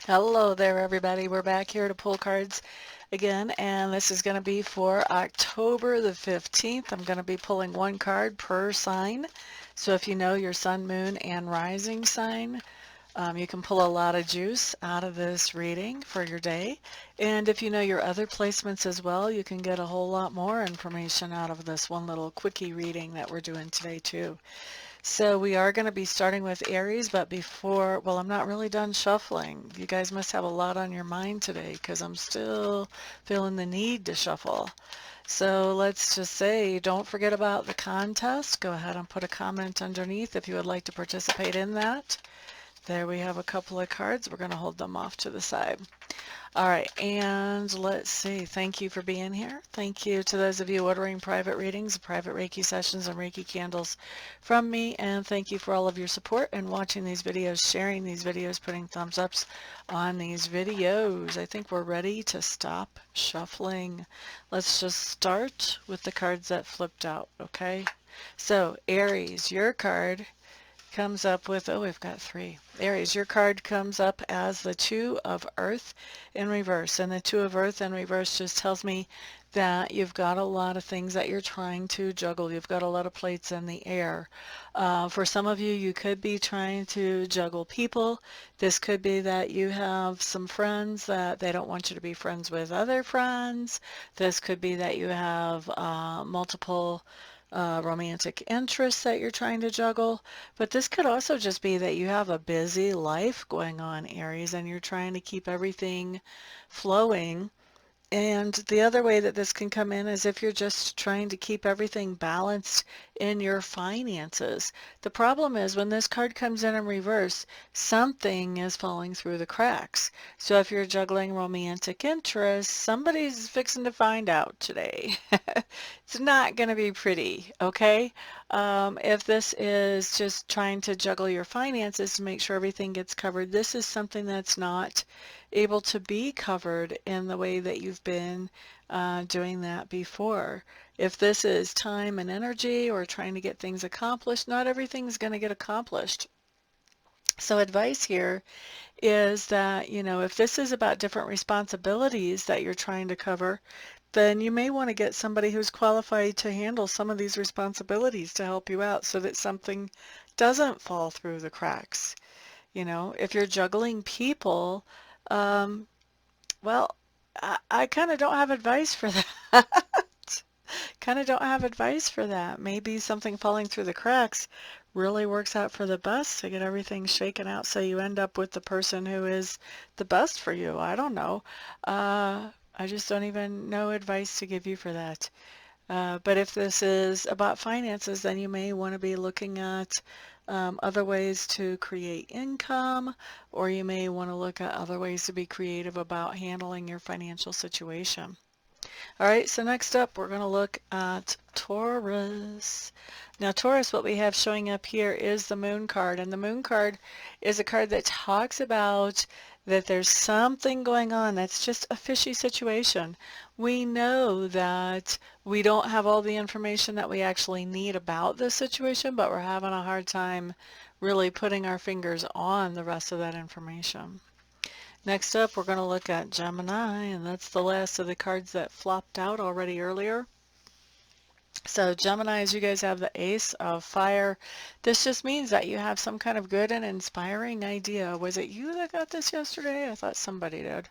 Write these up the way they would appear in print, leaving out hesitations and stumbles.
Hello there, everybody. We're back here to pull cards again, and this is going to be for October the 15th. I'm going to be pulling one card per sign. So if you know your sun, moon, and rising sign, you can pull a lot of juice out of this reading for your day. And if you know your other placements as well, you can get a whole lot more information out of this one little quickie reading that we're doing today, too. So we are going to be starting with Aries, but before, well, I'm not really done shuffling. You guys must have a lot on your mind today because I'm still feeling the need to shuffle. So let's just say, don't forget about the contest. Go ahead and put a comment underneath if you would like to participate in that. There we have a couple of cards. We're going to hold them off to the side. All right, and let's see. Thank you for being here. Thank you to those of you ordering private readings, private Reiki sessions, and Reiki candles from me. And thank you for all of your support and watching these videos, sharing these videos, putting thumbs ups on these videos. I think we're ready to stop shuffling. Let's just start with the cards that flipped out, okay? So, Aries, your card comes up with, oh, we've got three. Aries, your card comes up as the Two of Earth in reverse. And the Two of Earth in reverse just tells me that you've got a lot of things that you're trying to juggle. You've got a lot of plates in the air. For some of you, you could be trying to juggle people. This could be that you have some friends that they don't want you to be friends with other friends. This could be that you have multiple romantic interests that you're trying to juggle. But this could also just be that you have a busy life going on, Aries, and you're trying to keep everything flowing. And the other way that this can come in is if you're just trying to keep everything balanced in your finances. The problem is when this card comes in reverse, something is falling through the cracks. So if you're juggling romantic interests, somebody's fixing to find out today. It's not going to be pretty, okay? If this is just trying to juggle your finances to make sure everything gets covered, this is something that's not able to be covered in the way that you've been doing that before. If this is time and energy or trying to get things accomplished, not everything's going to get accomplished. So advice here is that, if this is about different responsibilities that you're trying to cover, then you may want to get somebody who's qualified to handle some of these responsibilities to help you out so that something doesn't fall through the cracks. If you're juggling people, um, well, I kind of don't have advice for that. Kind of don't have advice for that. Maybe something falling through the cracks really works out for the best to get everything shaken out so you end up with the person who is the best for you. I don't know. I just don't even know advice to give you for that. But if this is about finances, then you may want to be looking at other ways to create income, or you may want to look at other ways to be creative about handling your financial situation. All right, so next up, we're going to look at Taurus. Now, Taurus, what we have showing up here is the Moon card, and the Moon card is a card that talks about that there's something going on that's just a fishy situation. We know that we don't have all the information that we actually need about this situation, but we're having a hard time really putting our fingers on the rest of that information. Next up, we're going to look at Gemini, and that's the last of the cards that flopped out already earlier. So Geminis, you guys have the Ace of Fire. This just means that you have some kind of good and inspiring idea. Was it you that got this yesterday? I thought somebody did.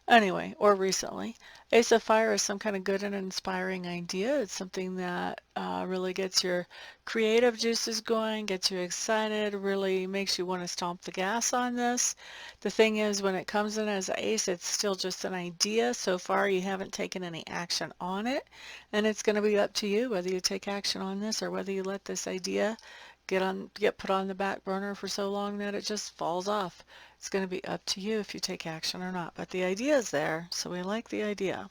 Anyway, or recently. Ace of Fire is some kind of good and inspiring idea. It's something that really gets your creative juices going, gets you excited, really makes you want to stomp the gas on this. The thing is, when it comes in as an ace, it's still just an idea. So far, you haven't taken any action on it, and it's going to be up to you whether you take action on this or whether you let this idea get put on the back burner for so long that it just falls off. It's going to be up to you if you take action or not. But the idea is there, so we like the idea.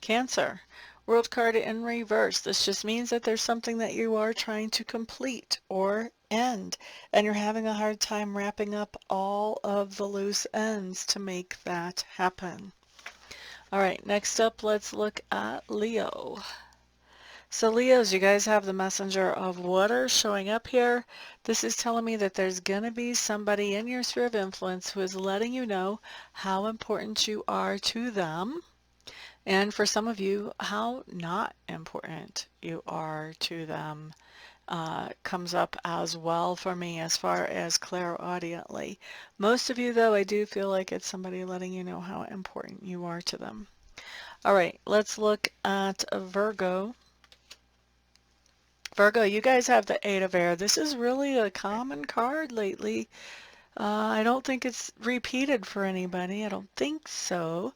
Cancer. World card in reverse. This just means that there's something that you are trying to complete or end, and you're having a hard time wrapping up all of the loose ends to make that happen. All right, next up, let's look at Leo. So Leos, you guys have the messenger of water showing up here. This is telling me that there's going to be somebody in your sphere of influence who is letting you know how important you are to them. And for some of you, how not important you are to them comes up as well for me as far as clairaudiently. Most of you, though, I do feel like it's somebody letting you know how important you are to them. All right, let's look at Virgo. Virgo, you guys have the Eight of Air. This is really a common card lately. I don't think it's repeated for anybody. I don't think so,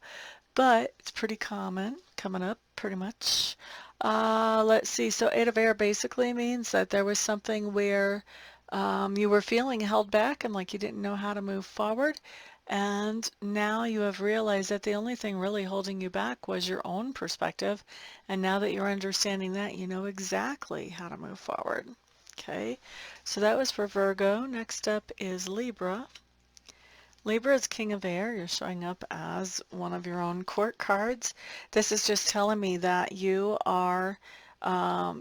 but it's pretty common coming up pretty much. Let's see. So Eight of Air basically means that there was something where you were feeling held back and like you didn't know how to move forward. And now you have realized that the only thing really holding you back was your own perspective. And now that you're understanding that, you know exactly how to move forward. Okay, so that was for Virgo. Next up is Libra. Libra is King of Air. You're showing up as one of your own court cards. This is just telling me that you are,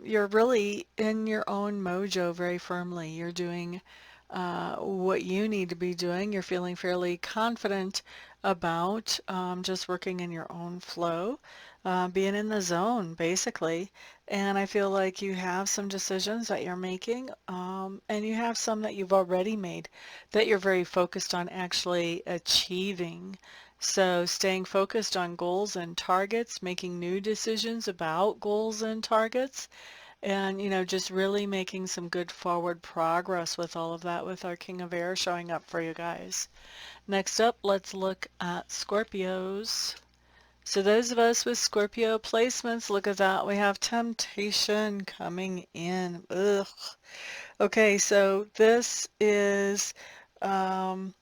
you're really in your own mojo very firmly. You're doing what you need to be doing. You're feeling fairly confident about just working in your own flow, being in the zone, basically. And I feel like you have some decisions that you're making, and you have some that you've already made that you're very focused on actually achieving. So staying focused on goals and targets, making new decisions about goals and targets, and, you know, just really making some good forward progress with all of that with our King of Air showing up for you guys. Next up, let's look at Scorpios. So those of us with Scorpio placements, look at that. We have temptation coming in. Ugh. Okay, so um,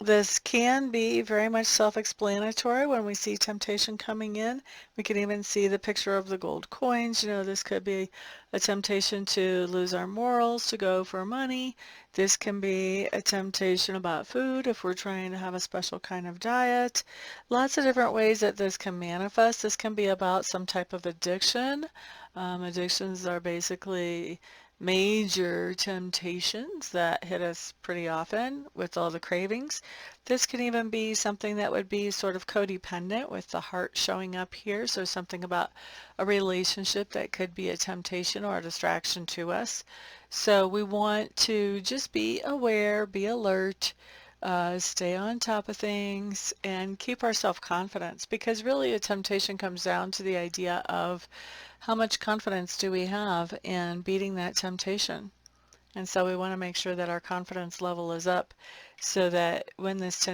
this can be very much self-explanatory when we see temptation coming in. We can even see the picture of the gold coins. You know, this could be a temptation to lose our morals, to go for money. This can be a temptation about food if we're trying to have a special kind of diet. Lots of different ways that this can manifest. This can be about some type of addiction. Addictions are basically major temptations that hit us pretty often with all the cravings. This can even be something that would be sort of codependent with the heart showing up here. So something about a relationship that could be a temptation or a distraction to us. So we want to just be aware, be alert, stay on top of things, and keep our self-confidence, because really a temptation comes down to the idea of how much confidence do we have in beating that temptation. And so we want to make sure that our confidence level is up so that when this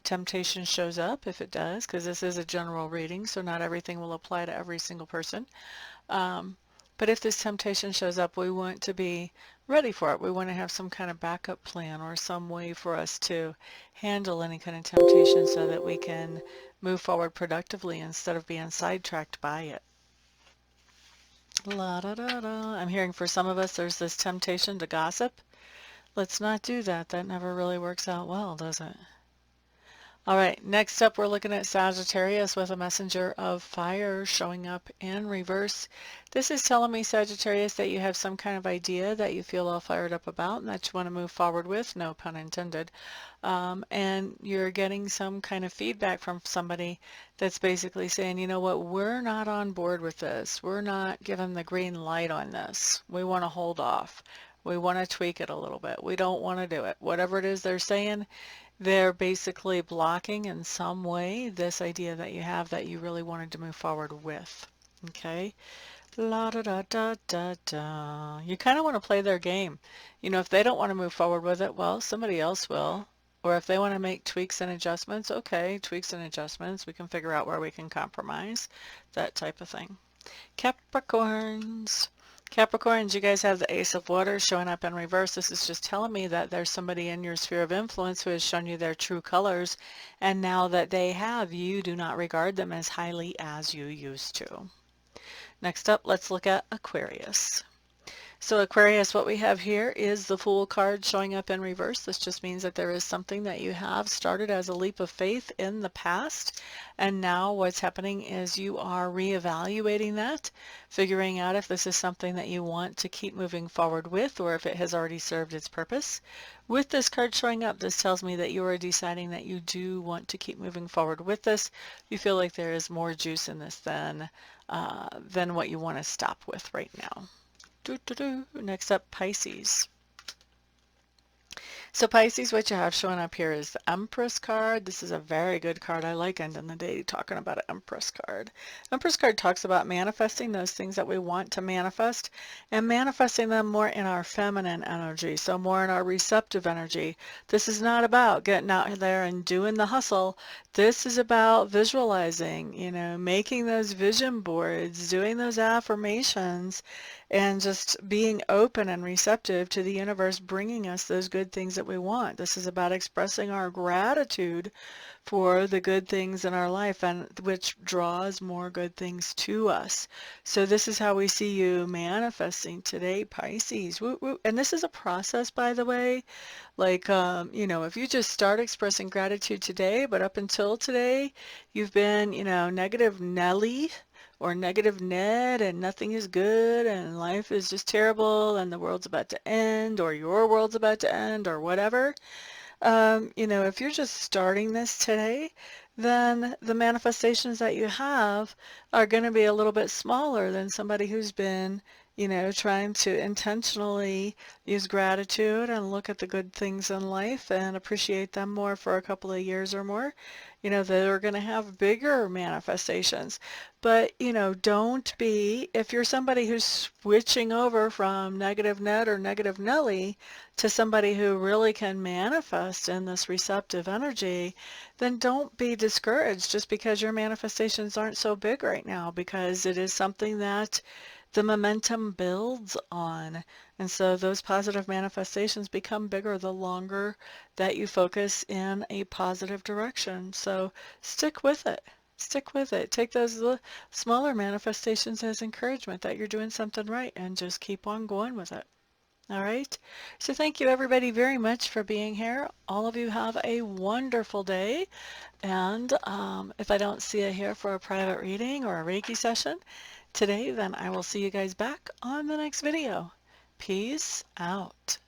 temptation shows up, if it does, because this is a general reading, so not everything will apply to every single person. But if this temptation shows up, we want to be ready for it. We want to have some kind of backup plan or some way for us to handle any kind of temptation so that we can move forward productively instead of being sidetracked by it. La da da da. I'm hearing for some of us there's this temptation to gossip. Let's not do that. That never really works out well, does it? All right, next up we're looking at Sagittarius with a messenger of fire showing up in reverse. This is telling me, Sagittarius, that you have some kind of idea that you feel all fired up about and that you want to move forward with, no pun intended. And you're getting some kind of feedback from somebody that's basically saying, you know what, we're not on board with this. We're not given the green light on this. We want to hold off. We want to tweak it a little bit. We don't want to do it. Whatever it is they're saying, they're basically blocking in some way this idea that you have that you really wanted to move forward with. Okay? La da da da da da. You kind of want to play their game. You know, if they don't want to move forward with it, well, somebody else will. Or if they want to make tweaks and adjustments, okay, tweaks and adjustments. We can figure out where we can compromise. That type of thing. Capricorns. Capricorns, you guys have the Ace of Water showing up in reverse. This is just telling me that there's somebody in your sphere of influence who has shown you their true colors, and now that they have, you do not regard them as highly as you used to. Next up, let's look at Aquarius. So Aquarius, what we have here is the Fool card showing up in reverse. This just means that there is something that you have started as a leap of faith in the past, and now what's happening is you are reevaluating that, figuring out if this is something that you want to keep moving forward with or if it has already served its purpose. With this card showing up, this tells me that you are deciding that you do want to keep moving forward with this. You feel like there is more juice in this than what you want to stop with right now. Next up, Pisces. So Pisces, what you have showing up here is the Empress card. This is a very good card. I like ending the day talking about an Empress card. Empress card talks about manifesting those things that we want to manifest and manifesting them more in our feminine energy, so more in our receptive energy. This is not about getting out there and doing the hustle. This is about visualizing, making those vision boards, doing those affirmations, and just being open and receptive to the universe bringing us those good things that we want. This is about expressing our gratitude for the good things in our life, and which draws more good things to us. So this is how we see you manifesting today, Pisces. Woo, woo. And this is a process, by the way. Like, if you just start expressing gratitude today, but up until today, you've been, negative Nelly or negative Ned, and nothing is good, and life is just terrible, and the world's about to end, or your world's about to end, or whatever. If you're just starting this today, then the manifestations that you have are going to be a little bit smaller than somebody who's been, trying to intentionally use gratitude and look at the good things in life and appreciate them more for a couple of years or more. They're going to have bigger manifestations. But, don't be, if you're somebody who's switching over from negative Ned or negative Nelly to somebody who really can manifest in this receptive energy, then don't be discouraged just because your manifestations aren't so big right now, because it is something that the momentum builds on. And so those positive manifestations become bigger the longer that you focus in a positive direction. So stick with it. Stick with it. Take those smaller manifestations as encouragement that you're doing something right, and just keep on going with it. All right. So thank you everybody very much for being here. All of you have a wonderful day. And if I don't see you here for a private reading or a Reiki session today, then I will see you guys back on the next video. Peace out.